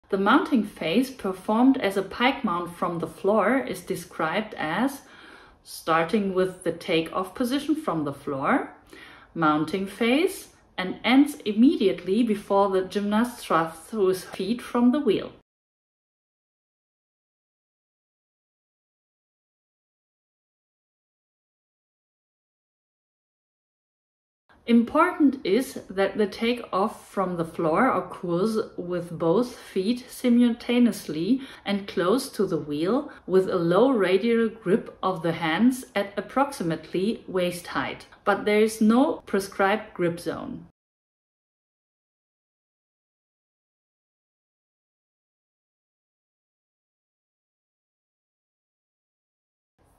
The mounting phase performed as a pike mount from the floor is described as starting with the take-off position from the floor, mounting phase, and ends immediately before the gymnast thrusts his feet from the wheel. Important is that the take-off from the floor occurs with both feet simultaneously and close to the wheel, with a low radial grip of the hands at approximately waist height, but there is no prescribed grip zone.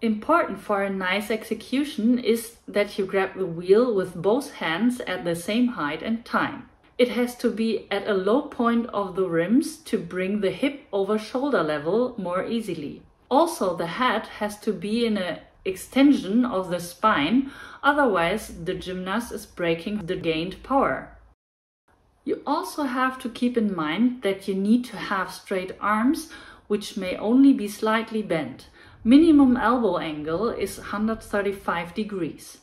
Important for a nice execution is that you grab the wheel with both hands at the same height and time. It has to be at a low point of the rims to bring the hip over shoulder level more easily. Also, the head has to be in an extension of the spine, otherwise the gymnast is breaking the gained power. You also have to keep in mind that you need to have straight arms, which may only be slightly bent. Minimum elbow angle is 135 degrees.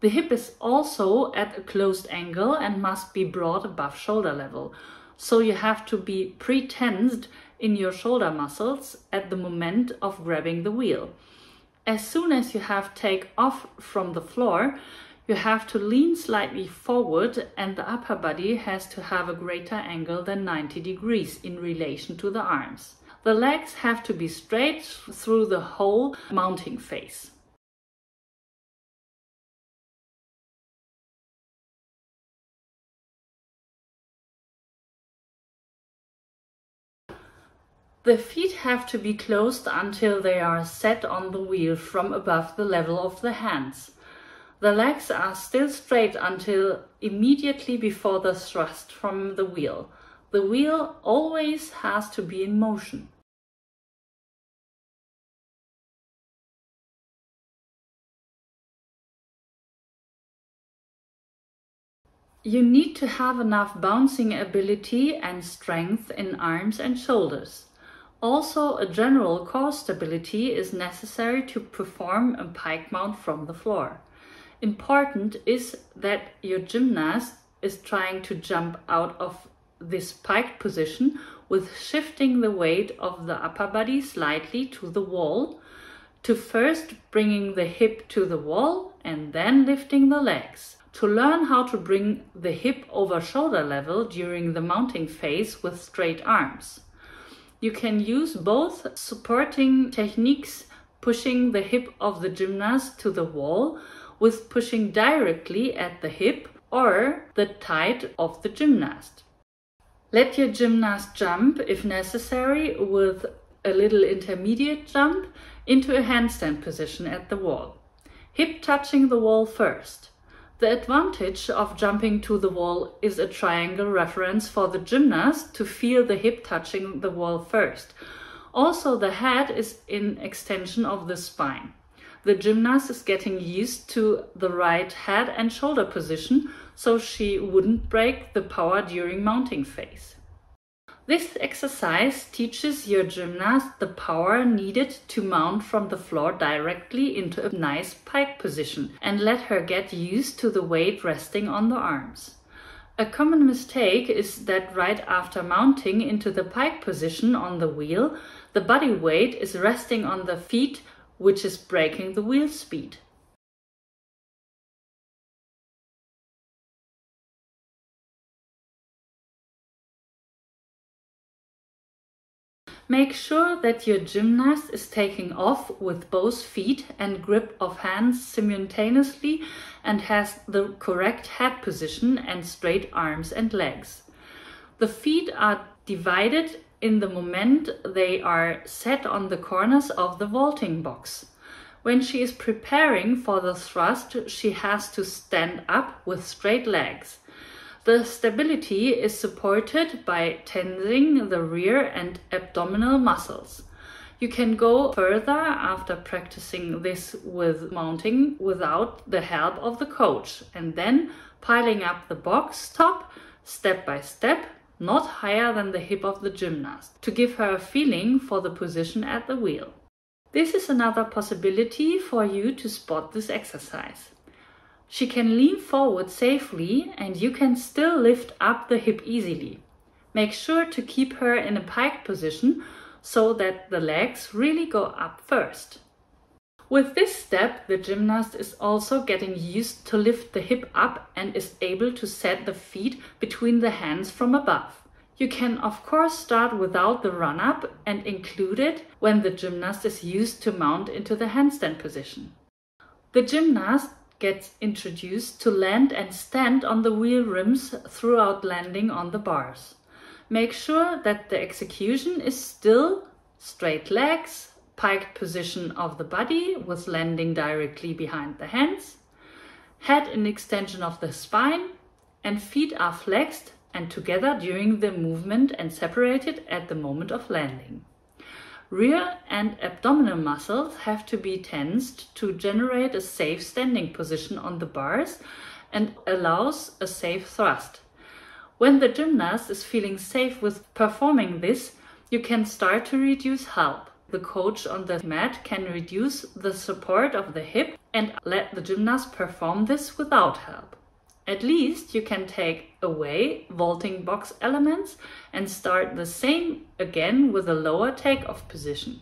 The hip is also at a closed angle and must be brought above shoulder level, so you have to be pre-tensed in your shoulder muscles at the moment of grabbing the wheel. As soon as you have take off from the floor, you have to lean slightly forward and the upper body has to have a greater angle than 90 degrees in relation to the arms. The legs have to be straight through the whole mounting phase. The feet have to be closed until they are set on the wheel from above the level of the hands. The legs are still straight until immediately before the thrust from the wheel. The wheel always has to be in motion. You need to have enough bouncing ability and strength in arms and shoulders. Also, a general core stability is necessary to perform a pike mount from the floor. Important is that your gymnast is trying to jump out of this pike position with shifting the weight of the upper body slightly to the wall, to first bringing the hip to the wall and then lifting the legs. To learn how to bring the hip over shoulder level during the mounting phase with straight arms. You can use both supporting techniques, pushing the hip of the gymnast to the wall with pushing directly at the hip, or the tight of the gymnast. Let your gymnast jump, if necessary, with a little intermediate jump into a handstand position at the wall. Hip touching the wall first. The advantage of jumping to the wall is a triangle reference for the gymnast to feel the hip touching the wall first. Also, the head is in extension of the spine. The gymnast is getting used to the right head and shoulder position, so she wouldn't break the power during mounting phase. This exercise teaches your gymnast the power needed to mount from the floor directly into a nice pike position and let her get used to the weight resting on the arms. A common mistake is that right after mounting into the pike position on the wheel, the body weight is resting on the feet, which is breaking the wheel speed. Make sure that your gymnast is taking off with both feet and grip of hands simultaneously and has the correct head position and straight arms and legs. The feet are divided in the moment they are set on the corners of the vaulting box. When she is preparing for the thrust, she has to stand up with straight legs. The stability is supported by tensing the rear and abdominal muscles. You can go further after practicing this with mounting without the help of the coach and then piling up the box top step by step not higher than the hip of the gymnast, to give her a feeling for the position at the wheel. This is another possibility for you to spot this exercise. She can lean forward safely and you can still lift up the hip easily. Make sure to keep her in a pike position so that the legs really go up first. With this step, the gymnast is also getting used to lift the hip up and is able to set the feet between the hands from above. You can of course start without the run-up and include it when the gymnast is used to mount into the handstand position. The gymnast gets introduced to land and stand on the wheel rims throughout landing on the bars. Make sure that the execution is still straight legs, pike position of the body with landing directly behind the hands, head in extension of the spine, and feet are flexed and together during the movement and separated at the moment of landing. Rear and abdominal muscles have to be tensed to generate a safe standing position on the bars and allows a safe thrust. When the gymnast is feeling safe with performing this, you can start to reduce help. The coach on the mat can reduce the support of the hip and let the gymnast perform this without help. At least you can take away vaulting box elements and start the same again with a lower takeoff position.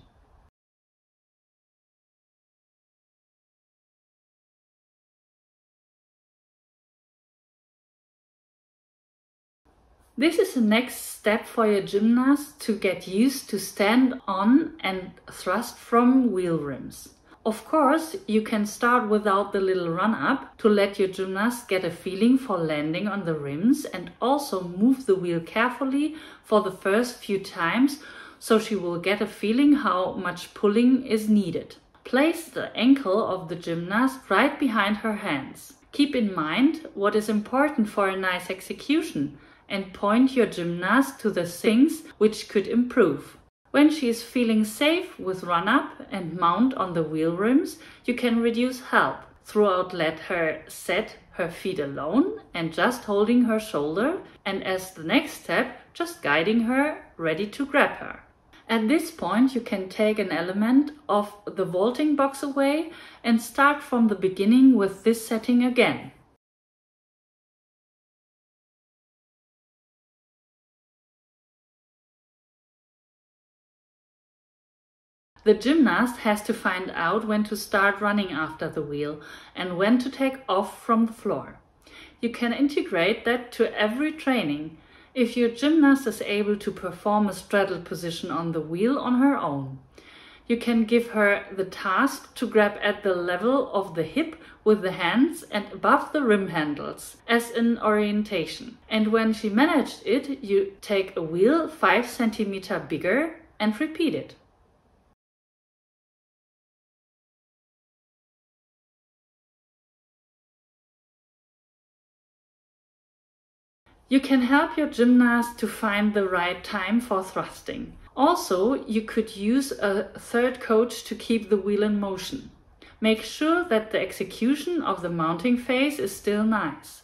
This is the next step for your gymnast to get used to stand on and thrust from wheel rims. Of course, you can start without the little run-up to let your gymnast get a feeling for landing on the rims and also move the wheel carefully for the first few times so she will get a feeling how much pulling is needed. Place the ankle of the gymnast right behind her hands. Keep in mind what is important for a nice execution and point your gymnast to the things which could improve. When she is feeling safe with run-up and mount on the wheel rims, you can reduce help. Throughout let her set her feet alone and just holding her shoulder, and as the next step, just guiding her, ready to grab her. At this point you can take an element of the vaulting box away and start from the beginning with this setting again. The gymnast has to find out when to start running after the wheel and when to take off from the floor. You can integrate that to every training if your gymnast is able to perform a straddle position on the wheel on her own. You can give her the task to grab at the level of the hip with the hands and above the rim handles as an orientation. And when she managed it, you take a wheel 5 cm bigger and repeat it. You can help your gymnast to find the right time for thrusting. Also, you could use a third coach to keep the wheel in motion. Make sure that the execution of the mounting phase is still nice.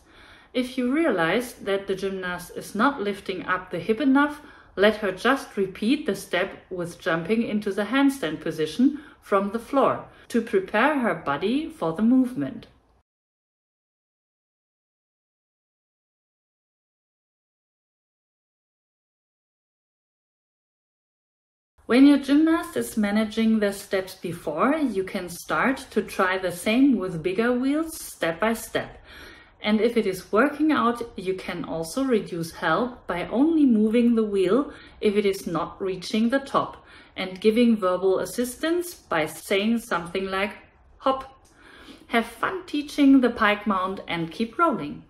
If you realize that the gymnast is not lifting up the hip enough, let her just repeat the step with jumping into the handstand position from the floor to prepare her body for the movement. When your gymnast is managing the steps before, you can start to try the same with bigger wheels step by step. And if it is working out, you can also reduce help by only moving the wheel if it is not reaching the top and giving verbal assistance by saying something like hop. Have fun teaching the pike mount and keep rolling.